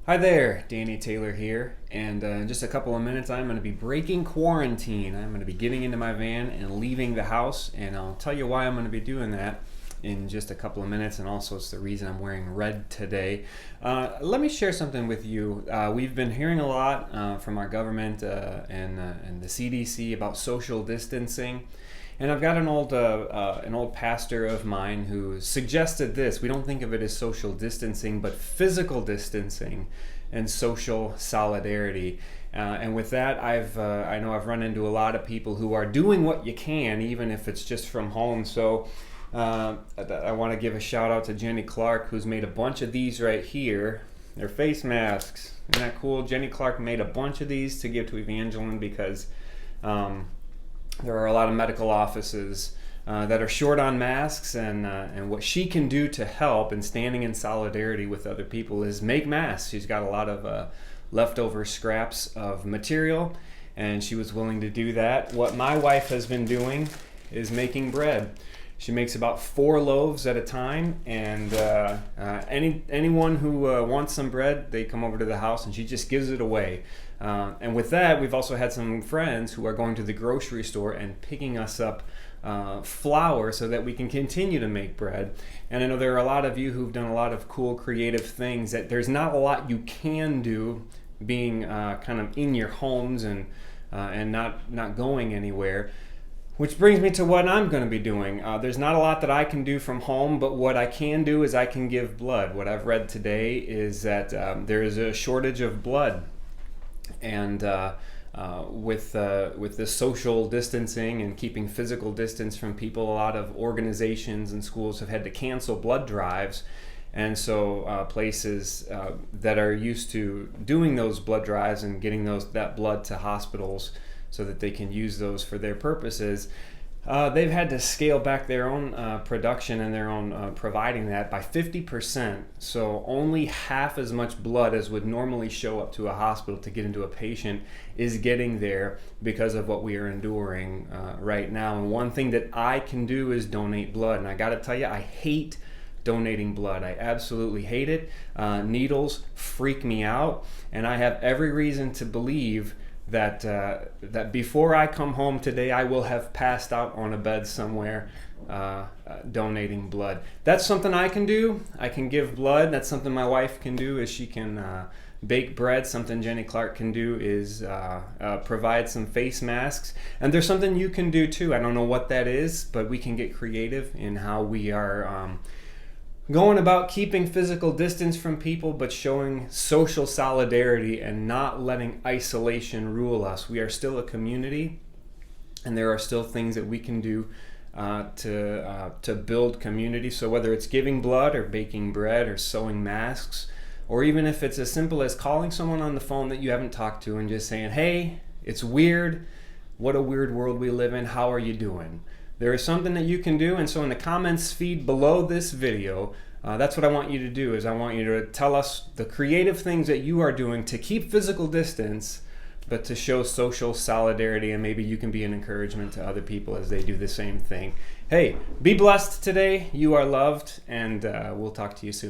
Hi there, Danny Taylor here, and in just a couple of minutes I'm going to be breaking quarantine. I'm going to be getting into my van and leaving the house, and I'll tell you why I'm going to be doing that in just a couple of minutes, and also it's the reason I'm wearing red today. Let me share something with you. We've been hearing a lot from our government and the CDC about social distancing. And I've got an old pastor of mine who suggested this. We don't think of it as social distancing, but physical distancing and social solidarity. And with that, I know I've run into a lot of people who are doing what you can, even if it's just from home. So I want to give a shout out to Jenny Clark, who's made a bunch of these right here. They're face masks. Isn't that cool? Jenny Clark made a bunch of these to give to Evangeline because there are a lot of medical offices that are short on masks, and what she can do to help and standing in solidarity with other people is make masks. She's got a lot of leftover scraps of material, and she was willing to do that. What my wife has been doing is making bread. She makes about 4 loaves at a time, and anyone who wants some bread, they come over to the house and she just gives it away. And with that, we've also had some friends who are going to the grocery store and picking us up flour so that we can continue to make bread. And I know there are a lot of you who've done a lot of cool creative things that there's not a lot you can do being kind of in your homes and not going anywhere. Which brings me to what I'm going to be doing. There's not a lot that I can do from home, but what I can do is I can give blood. What I've read today is that there is a shortage of blood. And with this social distancing and keeping physical distance from people, a lot of organizations and schools have had to cancel blood drives. And so places that are used to doing those blood drives and getting that blood to hospitals so that they can use those for their purposes, they've had to scale back their own production and their own providing that by 50%. So only half as much blood as would normally show up to a hospital to get into a patient is getting there because of what we are enduring right now. And one thing that I can do is donate blood. And I got to tell you, I hate donating blood. I absolutely hate it. Needles freak me out. And I have every reason to believe that before I come home today, I will have passed out on a bed somewhere donating blood. That's something I can do. I can give blood. That's something my wife can do, is she can bake bread. Something Jenny Clark can do is provide some face masks. And there's something you can do too. I don't know what that is, but we can get creative in how we are going about keeping physical distance from people, but showing social solidarity and not letting isolation rule us. We are still a community, and there are still things that we can do to build community. So whether it's giving blood or baking bread or sewing masks, or even if it's as simple as calling someone on the phone that you haven't talked to and just saying, "Hey, it's weird. What a weird world we live in. How are you doing?" There is something that you can do, and so in the comments feed below this video, that's what I want you to do. Is I want you to tell us the creative things that you are doing to keep physical distance, but to show social solidarity, and maybe you can be an encouragement to other people as they do the same thing. Hey, be blessed today. You are loved, and we'll talk to you soon.